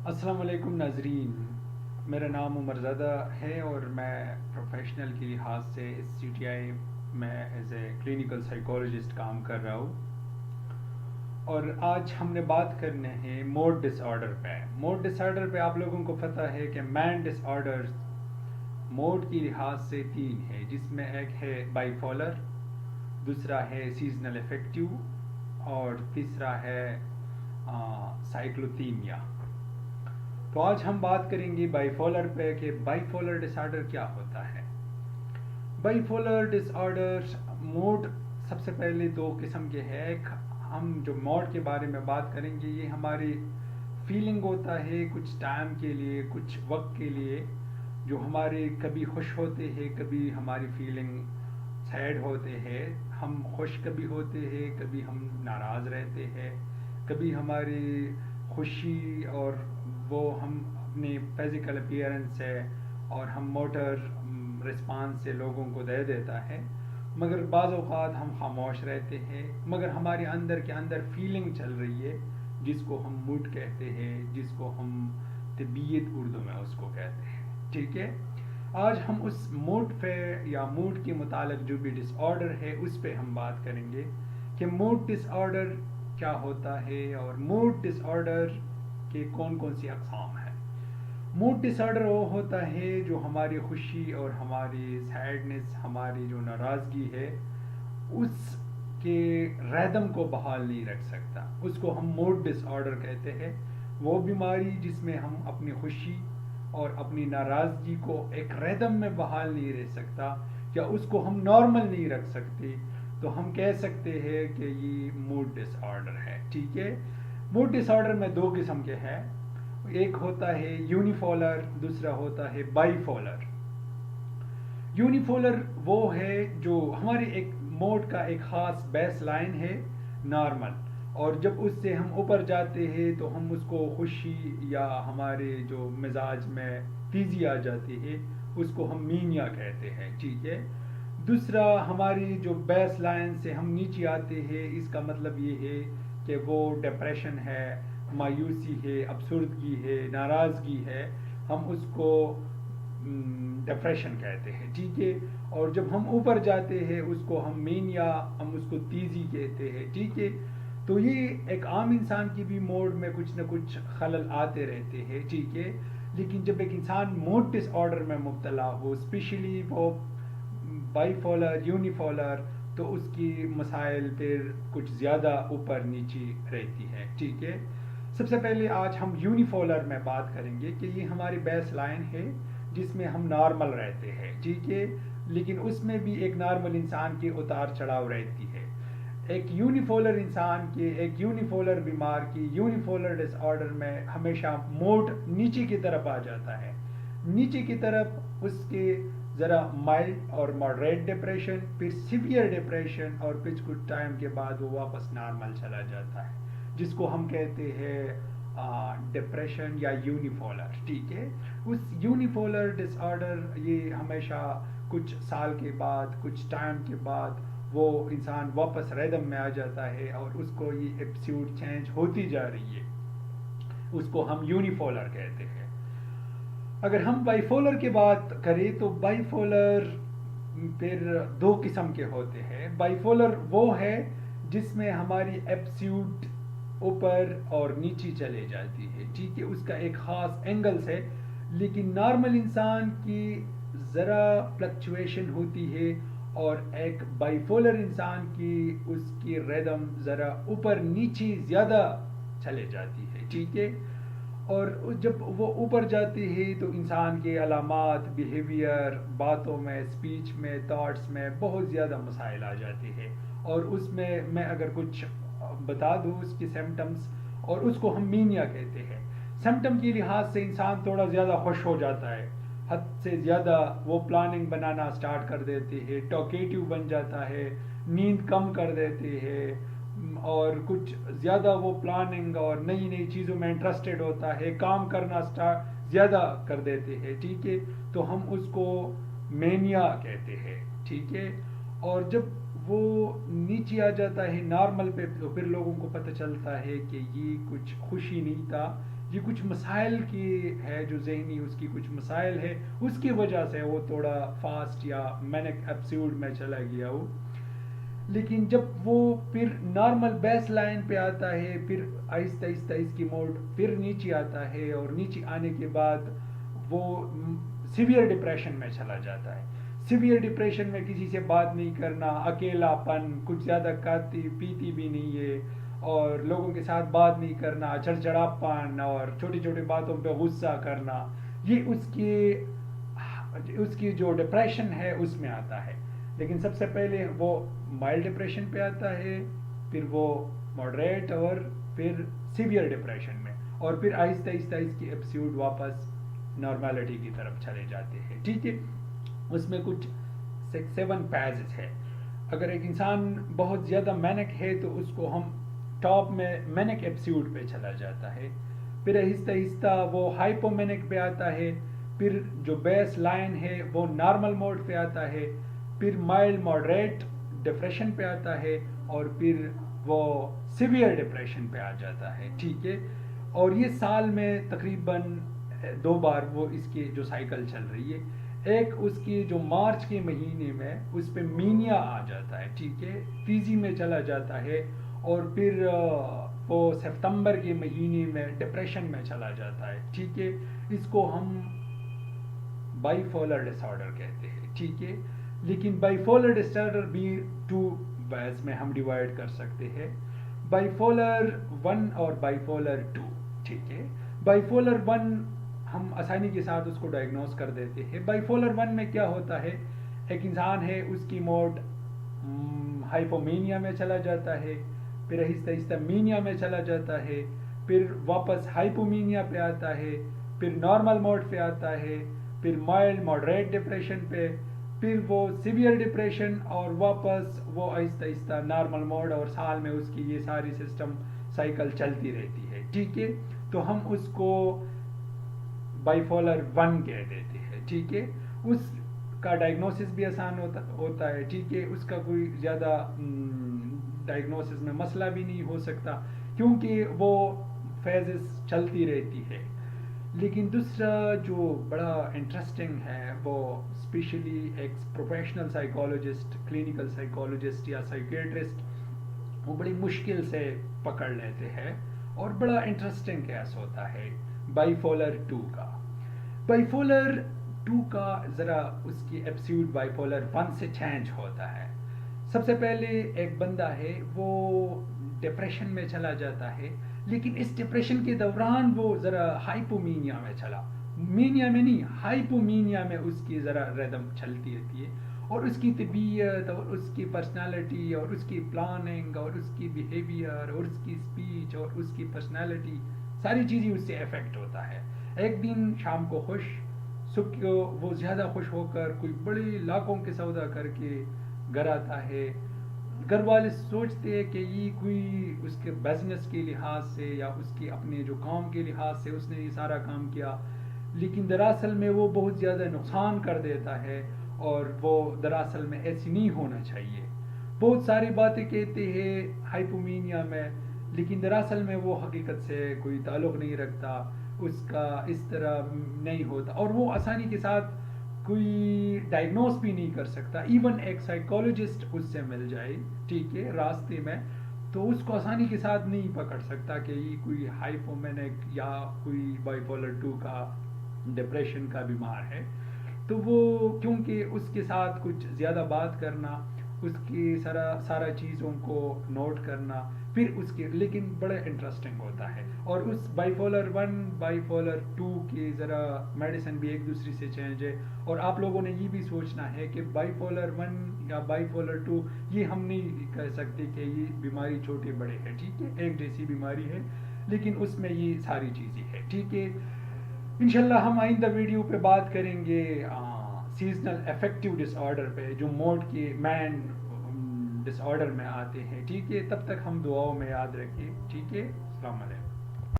السلام علیکم ناظرین، میرا نام عمر زادہ ہے اور میں پروفیشنل کے لحاظ سے اس سی ٹی آئی میں ایز اے کلینکل سائیکولوجسٹ کام کر رہا ہوں، اور آج ہم نے بات کرنے ہیں موڈ ڈس آرڈر پہ۔ موڈ ڈس آرڈر پہ آپ لوگوں کو پتہ ہے کہ مین ڈس آرڈر موڈ کی لحاظ سے تین ہے، جس میں ایک ہے بائی فولر، دوسرا ہے سیزنل افیکٹو، اور تیسرا ہے سائیکلوتھیمیا۔ تو آج ہم بات کریں گے بائی فولر پہ کہ بائی فولر ڈس آرڈر کیا ہوتا ہے۔ بائی فولر ڈس آرڈر موڈ سب سے پہلے دو قسم کے ہیں۔ ایک ہم جو موڈ کے بارے میں بات کریں گے، یہ ہماری فیلنگ ہوتا ہے کچھ ٹائم کے لیے، کچھ وقت کے لیے، جو ہمارے کبھی خوش ہوتے ہیں، کبھی ہماری فیلنگ سیڈ ہوتے ہیں، ہم خوش کبھی ہوتے ہیں، کبھی ہم ناراض رہتے ہیں، کبھی ہماری خوشی اور وہ ہم اپنی فزیکل اپیئرنس سے اور ہم موٹر رسپانس سے لوگوں کو دے دیتا ہے، مگر بعض اوقات ہم خاموش رہتے ہیں، مگر ہمارے اندر کے اندر فیلنگ چل رہی ہے، جس کو ہم موڈ کہتے ہیں، جس کو ہم طبیعت اردو میں اس کو کہتے ہیں۔ ٹھیک ہے، آج ہم اس موڈ پہ یا موڈ کے متعلق جو بھی ڈس آرڈر ہے اس پہ ہم بات کریں گے کہ موڈ ڈس آرڈر کیا ہوتا ہے اور موڈ ڈس آرڈر کے کون کون سی اقسام ہیں۔ موڈ ڈس آرڈر وہ ہوتا ہے جو ہماری خوشی اور ہماری سیڈنس، ہماری جو ناراضگی ہے، اس کے ریدم کو بحال نہیں رکھ سکتا، اس کو ہم موڈ ڈس آرڈر کہتے ہیں۔ وہ بیماری جس میں ہم اپنی خوشی اور اپنی ناراضگی کو ایک ریدم میں بحال نہیں رہ سکتا، یا اس کو ہم نارمل نہیں رکھ سکتے، تو ہم کہہ سکتے ہیں کہ یہ موڈ ڈس آرڈر ہے۔ ٹھیک ہے، موڈ ڈس آرڈر میں دو قسم کے ہیں، ایک ہوتا ہے یونیفولر، دوسرا ہوتا ہے بائی فولر۔ یونیفولر وہ ہے جو ہمارے ایک موڈ کا ایک خاص بیس لائن ہے، نارمل، اور جب اس سے ہم اوپر جاتے ہیں تو ہم اس کو خوشی یا ہمارے جو مزاج میں تیزی آ جاتی ہے اس کو ہم مینیا کہتے ہیں۔ ٹھیک ہے، دوسرا ہماری جو بیس لائن سے ہم نیچے آتے ہیں، اس کا مطلب یہ ہے کہ وہ ڈپریشن ہے، مایوسی ہے، افسردگی ہے، ناراضگی ہے، ہم اس کو ڈپریشن کہتے ہیں۔ ٹھیک ہے، اور جب ہم اوپر جاتے ہیں اس کو ہم مینیا، ہم اس کو تیزی کہتے ہیں۔ ٹھیک ہے، تو یہ ایک عام انسان کی بھی موڈ میں کچھ نہ کچھ خلل آتے رہتے ہیں۔ ٹھیک ہے، لیکن جب ایک انسان موڈ ڈس آرڈر میں مبتلا ہو، اسپیشلی وہ بائی فولر، یونیفولر، تو اس کی مسائل پھر کچھ زیادہ اوپر نیچے رہتی ہے۔ ٹھیک ہے، سب سے پہلے آج ہم یونیفولر میں بات کریں گے کہ یہ ہماری بیس لائن ہے جس میں ہم نارمل رہتے ہیں۔ ٹھیک ہے، لیکن اس میں بھی ایک نارمل انسان کی اتار چڑھاؤ رہتی ہے۔ ایک یونیفولر انسان کے، ایک یونیفولر بیمار کی یونیفولر ڈس آرڈر میں ہمیشہ موڈ نیچے کی طرف آ جاتا ہے، نیچے کی طرف اس کے ذرا مائلڈ اور ماڈریٹ ڈپریشن، پھر سیویئر ڈپریشن، اور کچھ ٹائم کے بعد وہ واپس نارمل چلا جاتا ہے، جس کو ہم کہتے ہیں ڈپریشن یا یونیفولر۔ ٹھیک ہے، اس یونیفولر ڈس آرڈر یہ ہمیشہ کچھ سال کے بعد، کچھ ٹائم کے بعد وہ انسان واپس ریدم میں آ جاتا ہے، اور اس کو یہ ایپسیوڈ چینج ہوتی جا رہی ہے، اس کو ہم یونیفولر کہتے ہیں۔ اگر ہم بائی فولر کی بات کریں تو بائی فولر پھر دو قسم کے ہوتے ہیں۔ بائی فولر وہ ہے جس میں ہماری ایپسیوڈ اوپر اور نیچے چلے جاتی ہے۔ ٹھیک ہے، اس کا ایک خاص اینگلز ہے، لیکن نارمل انسان کی ذرا فلکچویشن ہوتی ہے، اور ایک بائی فولر انسان کی اس کی ریدم ذرا اوپر نیچے زیادہ چلے جاتی ہے۔ ٹھیک ہے، اور جب وہ اوپر جاتی ہے تو انسان کے علامات، بیہیویئر، باتوں میں، اسپیچ میں، تھاٹس میں بہت زیادہ مسائل آ جاتے ہیں، اور اس میں اگر کچھ بتا دوں اس کی سمٹمز، اور اس کو ہم مینیا کہتے ہیں۔ سمٹم کے لحاظ سے انسان تھوڑا زیادہ خوش ہو جاتا ہے، حد سے زیادہ وہ پلاننگ بنانا سٹارٹ کر دیتے ہیں، ٹاکیٹیو بن جاتا ہے، نیند کم کر دیتے ہیں، اور کچھ زیادہ وہ پلاننگ اور نئی نئی چیزوں میں انٹرسٹڈ ہوتا ہے، کام کرنا زیادہ کر دیتے ہیں۔ ٹھیک ہے، تو ہم اس کو مینیا کہتے ہیں۔ ٹھیک ہے، اور جب وہ نیچے آ جاتا ہے نارمل پہ، تو پھر لوگوں کو پتہ چلتا ہے کہ یہ کچھ خوشی نہیں تھا، یہ کچھ مسائل کی ہے، جو ذہنی اس کی کچھ مسائل ہے، اس کی وجہ سے وہ تھوڑا فاسٹ یا مینک ایپسیوڈ میں چلا گیا ہو. لیکن جب وہ پھر نارمل بیس لائن پہ آتا ہے، پھر آہستہ آہستہ اس کی موڈ پھر نیچے آتا ہے، اور نیچے آنے کے بعد وہ سیویئر ڈپریشن میں چلا جاتا ہے. سیویئر ڈپریشن میں کسی سے بات نہیں کرنا، اکیلا پن، کچھ زیادہ کھاتی پیتی بھی نہیں ہے، اور لوگوں کے ساتھ بات نہیں کرنا، چڑچڑاپن اور چھوٹی چھوٹی باتوں پہ غصہ کرنا، یہ اس کی جو ڈپریشن ہے اس میں آتا ہے. لیکن سب سے پہلے وہ مائلڈ ڈپریشن پہ آتا ہے، پھر وہ ماڈریٹ، اور پھر سیویئر ڈپریشن میں، اور پھر آہستہ آہستہ اس کی ایپسیوڈ واپس نارملٹی کی طرف چلے جاتے ہیں. ٹھیک ہے، اس میں کچھ 7 فیزز ہے. اگر ایک انسان بہت زیادہ مینک ہے تو اس کو ہم ٹاپ میں مینک ایپسیوڈ پہ چلا جاتا ہے، پھر آہستہ آہستہ وہ ہائپو مینک پہ آتا ہے، پھر جو بیس لائن ہے وہ نارمل موڈ پہ آتا ہے، پھر مائلڈ ماڈریٹ ڈپریشن پہ آتا ہے، اور پھر وہ سیویئر ڈپریشن پہ آ جاتا ہے. ٹھیک ہے، اور یہ سال میں تقریباً 2 بار وہ اس کی جو سائیکل چل رہی ہے. ایک اس کی جو مارچ کے مہینے میں اس پہ مینیا آ جاتا ہے، ٹھیک ہے، تیزی میں چلا جاتا ہے، اور پھر وہ ستمبر کے مہینے میں ڈپریشن میں چلا جاتا ہے. ٹھیک ہے، اس کو ہم بائی فولر ڈس آرڈر کہتے ہیں. ٹھیک ہے، لیکن بائی فولر ڈس آرڈر بھی 2 بیس میں ہم ڈیوائڈ کر سکتے ہیں، بائی فولر 1 اور بائی فولر 2. ٹھیک ہے، بائی فولر 1 ہم آسانی کے ساتھ اس کو ڈائگنوز کر دیتے ہیں. بائی فولر 1 میں کیا ہوتا ہے، ایک انسان ہے، اس کی موڈ ہائپومینیا میں چلا جاتا ہے، پھر آہستہ آہستہ مینیا میں چلا جاتا ہے، پھر واپس ہائپومینیا پہ آتا ہے، پھر نارمل موڈ پہ آتا ہے، پھر مائلڈ ماڈریٹ ڈپریشن پہ، پھر وہ سیویئر ڈپریشن، اور واپس وہ آہستہ آہستہ نارمل موڈ، اور سال میں اس کی یہ ساری سسٹم سائیکل چلتی رہتی ہے. ٹھیک ہے، تو ہم اس کو بائی فولر 1 کہہ دیتے ہیں. ٹھیک ہے، اس کا ڈائگنوسس بھی آسان ہوتا ہے. ٹھیک ہے، اس کا کوئی زیادہ ڈائگنوسس میں مسئلہ بھی نہیں ہو سکتا، کیونکہ وہ فیزز چلتی رہتی ہے. لیکن دوسرا جو بڑا انٹرسٹنگ ہے، وہ اسپیشلی ایک پروفیشنل سائیکالوجسٹ، کلینکل سائیکالوجسٹ یا سائیکیٹرسٹ وہ بڑی مشکل سے پکڑ لیتے ہیں، اور بڑا انٹرسٹنگ کیس ہوتا ہے بائی فولر 2 کا. بائی فولر 2 کا ذرا اس کی ایپسیوڈ بائی فولر 1 سے چینج ہوتا ہے. سب سے پہلے ایک بندہ ہے، وہ ڈپریشن میں چلا جاتا ہے، لیکن اس ڈپریشن کے دوران وہ ذرا ہائپومینیا میں چلا، مینیا میں نہیں، ہائپومینیا میں اس کی ذرا ردم چلتی رہتی ہے، اور اس کی طبیعت اور اس کی پرسنالٹی اور اس کی پلاننگ اور اس کی بیہیویئر اور اس کی اسپیچ اور اس کی پرسنالٹی ساری چیزیں اس سے افیکٹ ہوتا ہے. ایک دن شام کو خوش، صبح کو وہ زیادہ خوش ہو کر کوئی بڑی لاکھوں کے سودا کر کے گھر آتا ہے. گھر والے سوچتے ہیں کہ یہ کوئی اس کے بزنس کے لحاظ سے یا اس کے اپنے جو کام کے لحاظ سے اس نے یہ سارا کام کیا، لیکن دراصل میں وہ بہت زیادہ نقصان کر دیتا ہے، اور وہ دراصل میں ایسی نہیں ہونا چاہیے. بہت ساری باتیں کہتے ہیں ہائپومینیا میں، لیکن دراصل میں وہ حقیقت سے کوئی تعلق نہیں رکھتا، اس کا اس طرح نہیں ہوتا، اور وہ آسانی کے ساتھ کوئی ڈائگنوز بھی نہیں کر سکتا. ایون ایک سائیکالوجسٹ اس سے مل جائے، ٹھیک ہے، راستے میں، تو اس کو آسانی کے ساتھ نہیں پکڑ سکتا کہ یہ کوئی ہائپومینک یا کوئی بائی فولر 2 کا ڈپریشن کا بیمار ہے. تو وہ کیونکہ اس کے ساتھ کچھ زیادہ بات کرنا، اس کی سارا چیزوں کو نوٹ کرنا، پھر اس کے، لیکن بڑا انٹرسٹنگ ہوتا ہے. اور اس بائی فولر 1 بائی فولر 2 کی ذرا میڈیسن بھی ایک دوسرے سے چینج ہے. اور آپ لوگوں نے یہ بھی سوچنا ہے کہ بائی فولر 1 یا بائی فولر 2 یہ ہم نہیں کہہ سکتے کہ یہ بیماری چھوٹے بڑے ہے، ٹھیک ہے، ایک جیسی بیماری ہے، لیکن اس میں یہ ساری چیزیں ہے. ٹھیک ہے، انشاءاللہ ہم آئندہ ویڈیو پہ بات کریں گے سیزنل افیکٹو ڈس آرڈر پہ، جو موڈ کے مین ڈس آرڈر میں آتے ہیں. ٹھیک ہے، تب تک ہم دعاؤں میں یاد رکھیں. ٹھیک ہے، السلام علیکم.